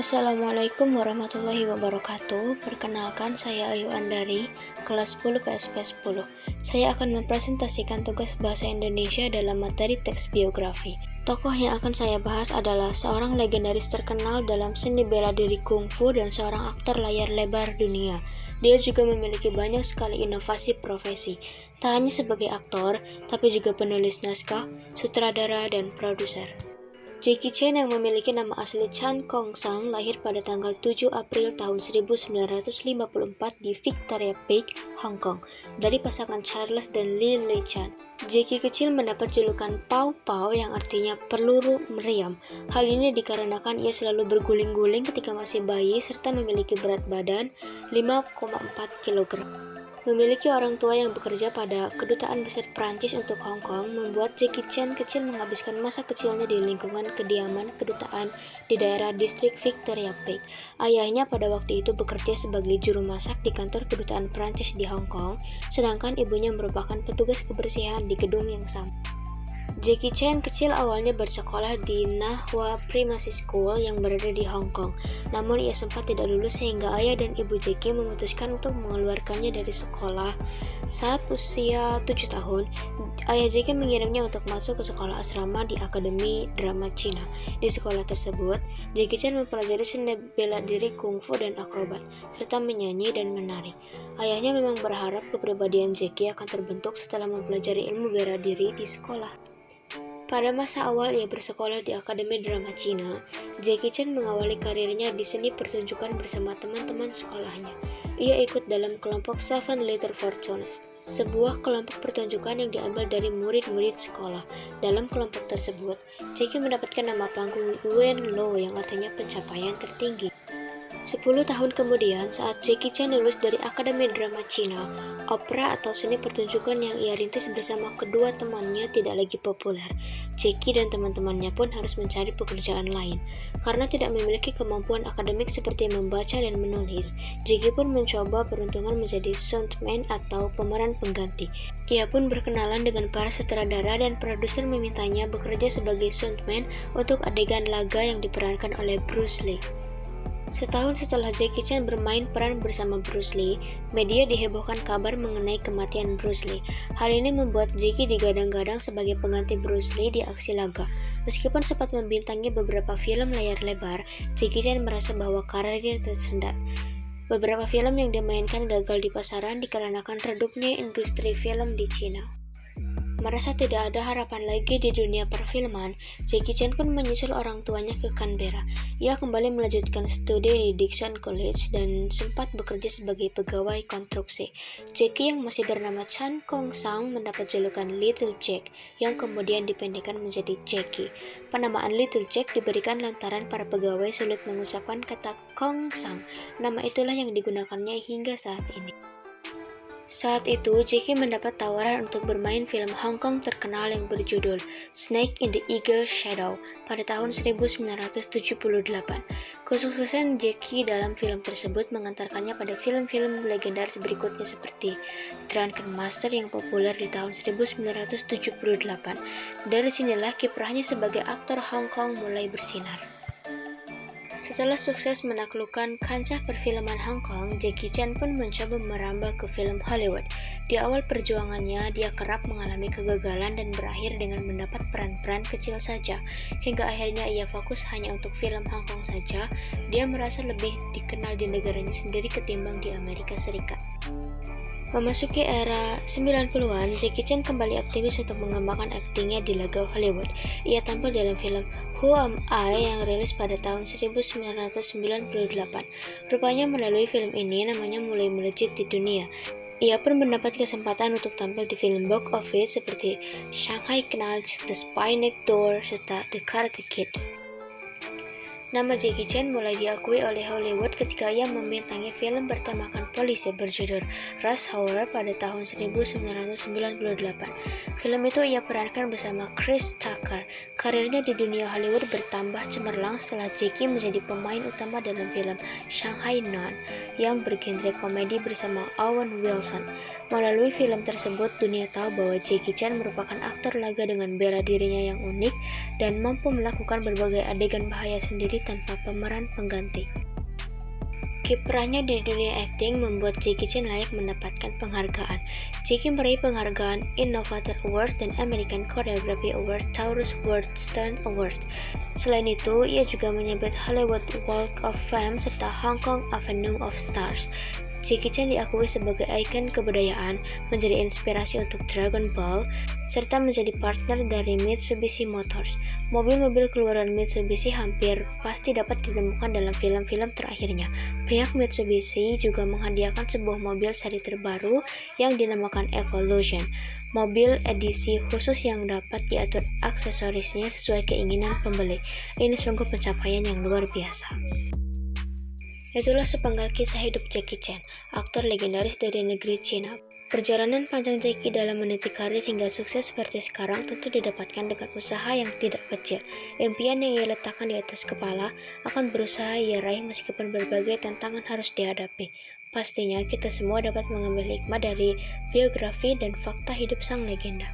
Assalamualaikum warahmatullahi wabarakatuh. Perkenalkan, saya Ayu Andari, kelas 10 PSP 10. Saya akan mempresentasikan tugas bahasa Indonesia dalam materi teks biografi. Tokoh yang akan saya bahas adalah seorang legendaris terkenal dalam seni bela diri kungfu dan seorang aktor layar lebar dunia. Dia juga memiliki banyak sekali inovasi profesi, tak hanya sebagai aktor, tapi juga penulis naskah, sutradara, dan produser. Jackie Chan yang memiliki nama asli Chan Kong Sang lahir pada tanggal 7 April tahun 1954 di Victoria Peak, Hong Kong, dari pasangan Charles dan Lily Chan. Jackie kecil mendapat julukan Pau Pau yang artinya peluru meriam. Hal ini dikarenakan ia selalu berguling-guling ketika masih bayi serta memiliki berat badan 5,4 kg. Memiliki orang tua yang bekerja pada Kedutaan Besar Prancis untuk Hong Kong membuat Jackie Chan kecil menghabiskan masa kecilnya di lingkungan kediaman kedutaan di daerah distrik Victoria Peak. Ayahnya pada waktu itu bekerja sebagai juru masak di kantor Kedutaan Prancis di Hong Kong, sedangkan ibunya merupakan petugas kebersihan di gedung yang sama. Jackie Chan kecil awalnya bersekolah di Nah Hua Primary School yang berada di Hong Kong. Namun ia sempat tidak lulus sehingga ayah dan ibu Jackie memutuskan untuk mengeluarkannya dari sekolah. Saat usia 7 tahun, ayah Jackie mengirimnya untuk masuk ke sekolah asrama di Akademi Drama Cina. Di sekolah tersebut, Jackie Chan mempelajari seni bela diri kungfu dan akrobat, serta menyanyi dan menari. Ayahnya memang berharap kepribadian Jackie akan terbentuk setelah mempelajari ilmu bela diri di sekolah. Pada masa awal ia bersekolah di Akademi Drama Cina, Jackie Chan mengawali karirnya di seni pertunjukan bersama teman-teman sekolahnya. Ia ikut dalam kelompok Seven Little Fortunes, sebuah kelompok pertunjukan yang diambil dari murid-murid sekolah. Dalam kelompok tersebut, Jackie mendapatkan nama panggung Wen Lo yang artinya pencapaian tertinggi. 10 tahun kemudian, saat Jackie Chan lulus dari Akademi Drama Cina, opera atau seni pertunjukan yang ia rintis bersama kedua temannya tidak lagi populer. Jackie dan teman-temannya pun harus mencari pekerjaan lain. Karena tidak memiliki kemampuan akademik seperti membaca dan menulis, Jackie pun mencoba peruntungan menjadi stuntman atau pemeran pengganti. Ia pun berkenalan dengan para sutradara dan produser memintanya bekerja sebagai stuntman untuk adegan laga yang diperankan oleh Bruce Lee. Setahun setelah Jackie Chan bermain peran bersama Bruce Lee, media dihebohkan kabar mengenai kematian Bruce Lee. Hal ini membuat Jackie digadang-gadang sebagai pengganti Bruce Lee di aksi laga. Meskipun sempat membintangi beberapa film layar lebar, Jackie Chan merasa bahwa karirnya tersendat. Beberapa film yang dimainkan gagal di pasaran dikarenakan redupnya industri film di Cina. Merasa tidak ada harapan lagi di dunia perfilman, Jackie Chan pun menyusul orang tuanya ke Canberra. Ia kembali melanjutkan studi di Dickson College dan sempat bekerja sebagai pegawai konstruksi. Jackie yang masih bernama Chan Kong Sang mendapat julukan Little Jack, yang kemudian dipendekkan menjadi Jackie. Penamaan Little Jack diberikan lantaran para pegawai sulit mengucapkan kata Kong Sang. Nama itulah yang digunakannya hingga saat ini. Saat itu, Jackie mendapat tawaran untuk bermain film Hong Kong terkenal yang berjudul Snake in the Eagle's Shadow pada tahun 1978. Kesuksesan Jackie dalam film tersebut mengantarkannya pada film-film legendaris berikutnya seperti Drunken Master yang populer di tahun 1978. Dari sinilah kiprahnya sebagai aktor Hong Kong mulai bersinar. Setelah sukses menaklukkan kancah perfilman Hong Kong, Jackie Chan pun mencoba merambah ke film Hollywood. Di awal perjuangannya, dia kerap mengalami kegagalan dan berakhir dengan mendapat peran-peran kecil saja. Hingga akhirnya ia fokus hanya untuk film Hong Kong saja. Dia merasa lebih dikenal di negaranya sendiri ketimbang di Amerika Serikat. Memasuki era 90-an, Jackie Chan kembali optimis untuk mengembangkan aktingnya di laga Hollywood. Ia tampil dalam film Who Am I yang rilis pada tahun 1998. Rupanya melalui film ini namanya mulai melejit di dunia. Ia pun mendapat kesempatan untuk tampil di film box office seperti Shanghai Knights, The Spy Next Door, serta The Karate Kid. Nama Jackie Chan mulai diakui oleh Hollywood ketika ia membintangi film bertemakan polisi berjudul Rush Hour pada tahun 1998. Film itu ia perankan bersama Chris Tucker. Karirnya di dunia Hollywood bertambah cemerlang setelah Jackie menjadi pemain utama dalam film Shanghai Noon yang bergenre komedi bersama Owen Wilson. Melalui film tersebut, dunia tahu bahwa Jackie Chan merupakan aktor laga dengan bela dirinya yang unik dan mampu melakukan berbagai adegan bahaya sendiri tanpa pemeran pengganti. Kiprahnya di dunia akting membuat Jackie Chan layak mendapatkan penghargaan. Jackie meraih penghargaan Innovator Award dan American Choreography Award Taurus World Stunt Award. Selain itu, ia juga menyabet Hollywood Walk of Fame serta Hong Kong Avenue of Stars. Jackie Chan diakui sebagai ikon kebudayaan, menjadi inspirasi untuk Dragon Ball, serta menjadi partner dari Mitsubishi Motors. Mobil-mobil keluaran Mitsubishi hampir pasti dapat ditemukan dalam film-film terakhirnya. Pihak Mitsubishi juga menghadiahkan sebuah mobil seri terbaru yang dinamakan Evolution. Mobil edisi khusus yang dapat diatur aksesorisnya sesuai keinginan pembeli. Ini sungguh pencapaian yang luar biasa. Itulah sepenggal kisah hidup Jackie Chan, aktor legendaris dari negeri Cina. Perjalanan panjang Jackie dalam meniti karir hingga sukses seperti sekarang tentu didapatkan dengan usaha yang tidak kecil. Impian yang ia letakkan di atas kepala akan berusaha ia raih meskipun berbagai tantangan harus dihadapi. Pastinya kita semua dapat mengambil hikmah dari biografi dan fakta hidup sang legenda.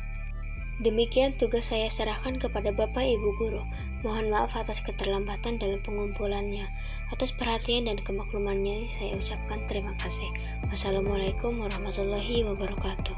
Demikian tugas saya serahkan kepada Bapak Ibu Guru. Mohon maaf atas keterlambatan dalam pengumpulannya. Atas perhatian dan kemaklumannya saya ucapkan terima kasih. Wassalamualaikum warahmatullahi wabarakatuh.